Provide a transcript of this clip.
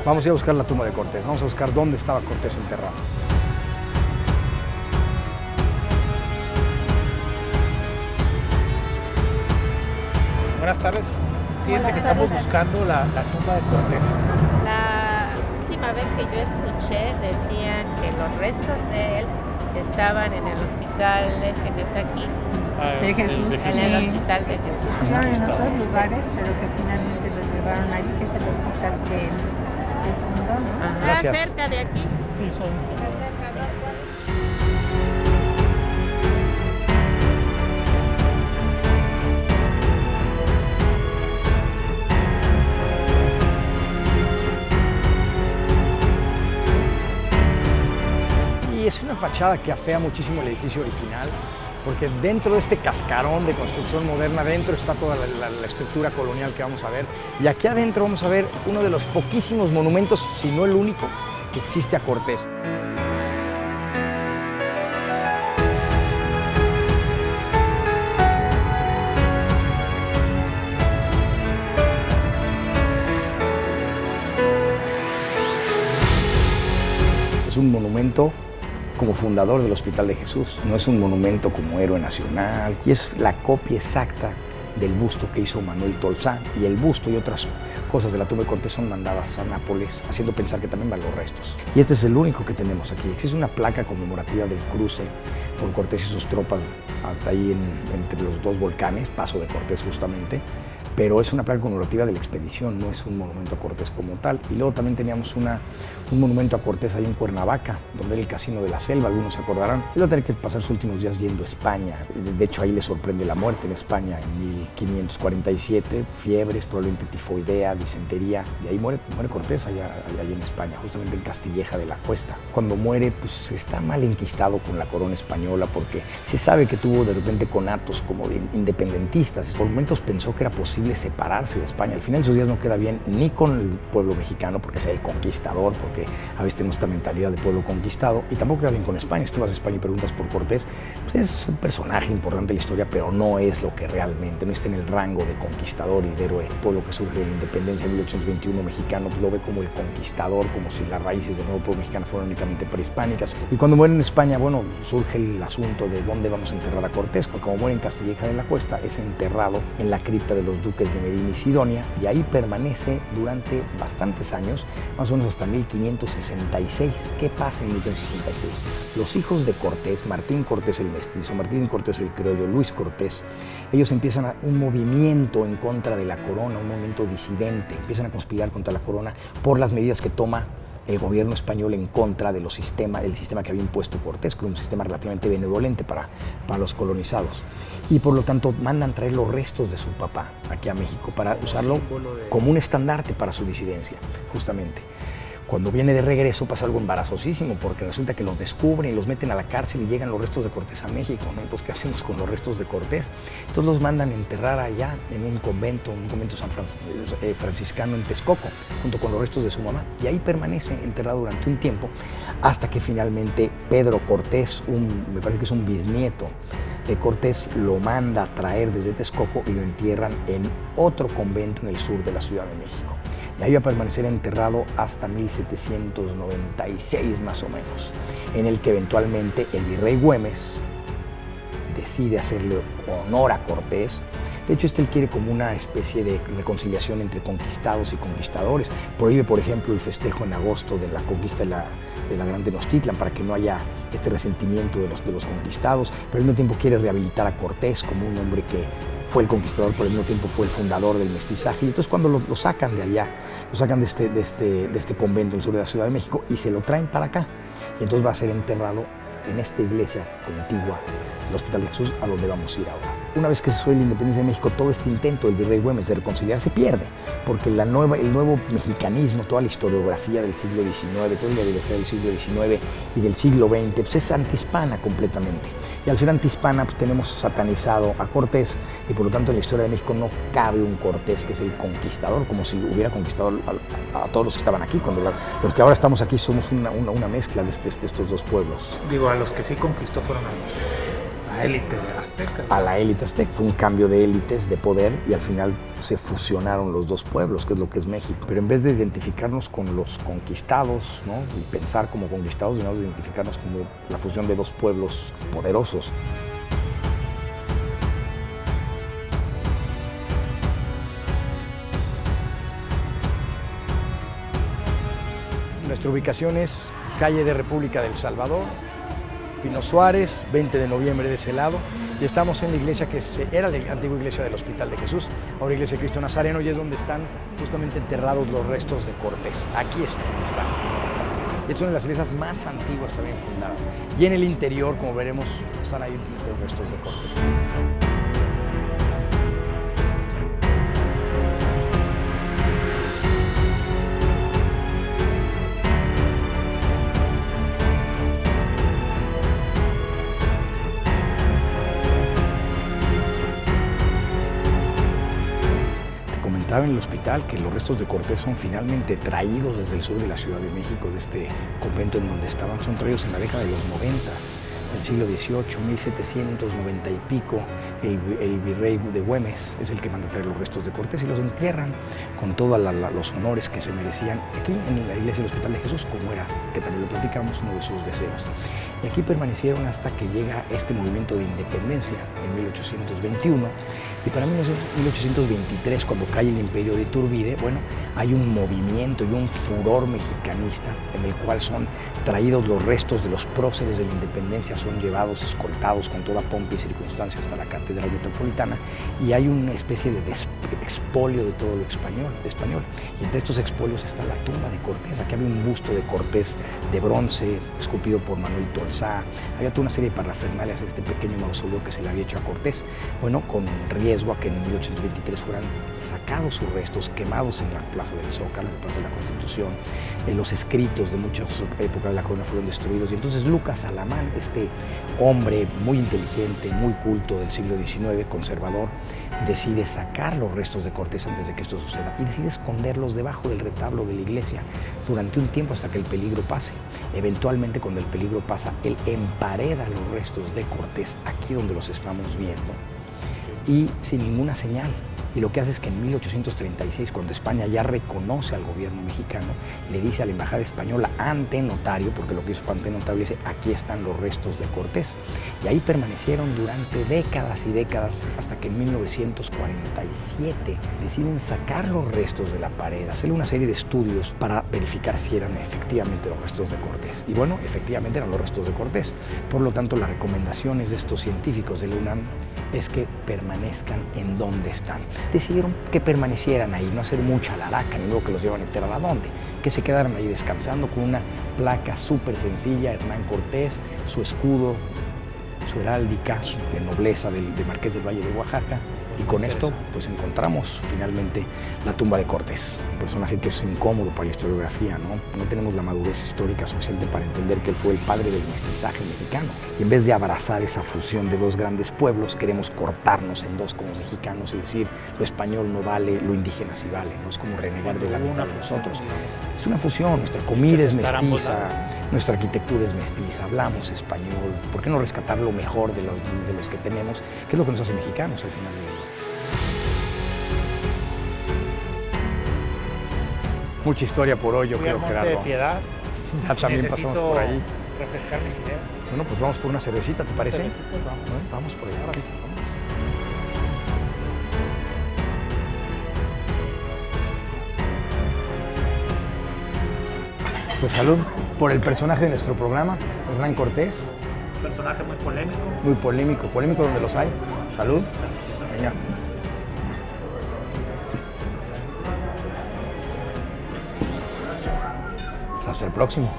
Vamos a ir a buscar la tumba de Cortés, vamos a buscar dónde estaba Cortés enterrado. Buenas tardes. Fíjense que estamos buscando la tumba de Cortés. La última vez que yo escuché decían que los restos de él estaban en el hospital que está aquí. De Jesús. En el hospital de Jesús. Estuvieron en otros lugares, pero que finalmente los llevaron allí, que es el hospital que él fundó, ¿no? Ajá. Gracias. Cerca de aquí. Sí, son. Está cerca, 2 cuadras. Y es una fachada que afea muchísimo el edificio original, porque dentro de este cascarón de construcción moderna, dentro está toda la estructura colonial que vamos a ver. Y aquí adentro vamos a ver uno de los poquísimos monumentos, si no el único, que existe a Cortés. Es un monumento como fundador del Hospital de Jesús, no es un monumento como héroe nacional, y es la copia exacta del busto que hizo Manuel Tolsá, y el busto y otras cosas de la tumba de Cortés son mandadas a Nápoles, haciendo pensar que también van los restos. Y este es el único que tenemos aquí. Existe una placa conmemorativa del cruce por Cortés y sus tropas ahí entre los dos volcanes, Paso de Cortés justamente, pero es una placa conmemorativa de la expedición, no es un monumento a Cortés como tal. Y luego también teníamos un monumento a Cortés ahí en Cuernavaca, donde era el Casino de la Selva, algunos se acordarán. Él va a tener que pasar sus últimos días yendo a España. De hecho, ahí le sorprende la muerte en España en 1547, fiebres, probablemente tifoidea, disentería, y ahí muere Cortés allá en España, justamente en Castilleja de la Cuesta. Cuando muere, pues está mal enquistado con la corona española, porque se sabe que tuvo de repente conatos como de independentistas. Por momentos pensó que era posible separarse de España. Al final de sus días no queda bien ni con el pueblo mexicano, porque es el conquistador, porque a veces tenemos esta mentalidad de pueblo conquistado, y tampoco queda bien con España. Si tú vas a España y preguntas por Cortés, pues es un personaje importante de la historia, pero no es lo que realmente, no está en el rango de conquistador y de héroe. El pueblo que surge de la independencia en 1821 mexicano lo ve como el conquistador, como si las raíces del nuevo pueblo mexicano fueran únicamente prehispánicas. Y cuando muere en España, bueno, surge el asunto de dónde vamos a enterrar a Cortés, porque como muere en Castilleja de la Cuesta, es enterrado en la cripta de los duques de Medina y Sidonia, y ahí permanece durante bastantes años, más o menos hasta 1566. ¿Qué pasa en 1566? Los hijos de Cortés, Martín Cortés el mestizo, Martín Cortés el criollo, Luis Cortés, ellos empiezan un movimiento en contra de la corona, un movimiento disidente, empiezan a conspirar contra la corona por las medidas que toma el gobierno español en contra del sistema que había impuesto Cortés, que era un sistema relativamente benevolente para los colonizados. Y por lo tanto mandan traer los restos de su papá aquí a México para usarlo como un estandarte para su disidencia, justamente. Cuando viene de regreso pasa algo embarazosísimo, porque resulta que los descubren y los meten a la cárcel y llegan los restos de Cortés a México, ¿no? Entonces, ¿qué hacemos con los restos de Cortés? Entonces los mandan a enterrar allá en un convento franciscano en Texcoco, junto con los restos de su mamá, y ahí permanece enterrado durante un tiempo, hasta que finalmente Pedro Cortés, me parece que es un bisnieto de Cortés, lo manda a traer desde Texcoco y lo entierran en otro convento en el sur de la Ciudad de México. Y ahí va a permanecer enterrado hasta 1796 más o menos, en el que eventualmente el virrey Güemes decide hacerle honor a Cortés. De hecho, él quiere como una especie de reconciliación entre conquistados y conquistadores. Prohíbe, por ejemplo, el festejo en agosto de la conquista de la Gran Tenochtitlan para que no haya este resentimiento de los conquistados, pero al mismo tiempo quiere rehabilitar a Cortés como un hombre que fue el conquistador, pero al mismo tiempo fue el fundador del mestizaje. Y entonces cuando lo sacan de allá, lo sacan de este convento del sur de la Ciudad de México y se lo traen para acá. Y entonces va a ser enterrado en esta iglesia antigua del Hospital de Jesús, a donde vamos a ir ahora. Una vez que se suele la independencia de México, todo este intento del virrey Güemes de reconciliar se pierde, porque el nuevo mexicanismo, toda la historiografía del siglo XIX, toda la ideología del siglo XIX y del siglo XX, pues es antihispana completamente. Y al ser antihispana, pues tenemos satanizado a Cortés, y por lo tanto en la historia de México no cabe un Cortés que es el conquistador, como si hubiera conquistado a todos los que estaban aquí, cuando los que ahora estamos aquí somos una mezcla de estos dos pueblos. Digo, a los que sí conquistó fueron La élite azteca. A la élite azteca. Fue un cambio de élites, de poder, y al final se fusionaron los dos pueblos, que es lo que es México. Pero en vez de identificarnos con los conquistados, ¿no? Y pensar como conquistados, debemos identificarnos como la fusión de dos pueblos poderosos. Nuestra ubicación es calle de República del Salvador, Pino Suárez, 20 de noviembre de ese lado, y estamos en la iglesia que era la antigua iglesia del Hospital de Jesús, ahora iglesia de Cristo Nazareno, y es donde están justamente enterrados los restos de Cortés. Aquí están. Es una de las iglesias más antiguas también fundadas. Y en el interior, como veremos, están ahí los restos de Cortés. En el hospital que los restos de Cortés son finalmente traídos desde el sur de la Ciudad de México, de este convento en donde estaban, son traídos en la década de los 90 del siglo XVIII, 1790 y pico. El virrey de Güemes es el que manda traer los restos de Cortés y los entierran con todos los honores que se merecían aquí en la iglesia del Hospital de Jesús, como era, que también lo platicamos, uno de sus deseos. Y aquí permanecieron hasta que llega este movimiento de independencia en 1821. Y para 1823, cuando cae el imperio de Iturbide, bueno, hay un movimiento y un furor mexicanista en el cual son traídos los restos de los próceres de la independencia, son llevados, escoltados con toda pompa y circunstancia hasta la Catedral Metropolitana, y hay una especie de expolio de todo lo español. Y entre estos expolios está la tumba de Cortés. Aquí había un busto de Cortés de bronce, esculpido por Manuel Tolsá. Había toda una serie de parafernalias en este pequeño mausoleo que se le había hecho a Cortés, bueno, con riesgo a que en 1823 fueran sacados sus restos, quemados en la Plaza del Zócalo, en la Plaza de la Constitución. Los escritos de muchas épocas de la corona fueron destruidos, y entonces Lucas Alamán, este hombre muy inteligente, muy culto del siglo XIX, conservador, decide sacar los restos de Cortés antes de que esto suceda y decide esconderlos debajo del retablo de la iglesia durante un tiempo hasta que el peligro pase. Eventualmente, cuando el peligro pasa, él empareda los restos de Cortés aquí donde los estamos viendo y sin ninguna señal. Y lo que hace es que en 1836, cuando España ya reconoce al gobierno mexicano, le dice a la embajada española ante notario, porque lo que hizo fue ante notario, dice: aquí están los restos de Cortés. Y ahí permanecieron durante décadas y décadas, hasta que en 1947 deciden sacar los restos de la pared, hacerle una serie de estudios para verificar si eran efectivamente los restos de Cortés. Y bueno, efectivamente eran los restos de Cortés. Por lo tanto, las recomendaciones de estos científicos de la UNAM es que permanezcan en donde están. Decidieron que permanecieran ahí, no hacer mucha laraca, ni luego que los llevan a enterrar a dónde, que se quedaran ahí descansando con una placa súper sencilla, Hernán Cortés, su escudo, su heráldica de nobleza de Marqués del Valle de Oaxaca. Y con esto pues encontramos finalmente la tumba de Cortés, un personaje que es incómodo para la historiografía, ¿no? No tenemos la madurez histórica suficiente para entender que él fue el padre del mestizaje mexicano. Y en vez de abrazar esa fusión de dos grandes pueblos, queremos cortarnos en dos como mexicanos y decir: lo español no vale, lo indígena sí vale. No es como renegar de la mitad de nosotros. Es una fusión, nuestra comida es mestiza, nuestra arquitectura es mestiza, hablamos español. ¿Por qué no rescatar lo mejor de los que tenemos, que es lo que nos hace mexicanos al final del día? Mucha historia por hoy, yo creo, Gerardo. De Piedad. Ya también pasamos por ahí. Refrescar mis ideas. Bueno, pues vamos por una cervecita, ¿te parece? Vamos. Vamos por allá. Vamos. Pues salud por el personaje de nuestro programa, Hernán Cortés. Un personaje muy polémico. Muy polémico donde los hay. Salud. Venga. Hasta el próximo.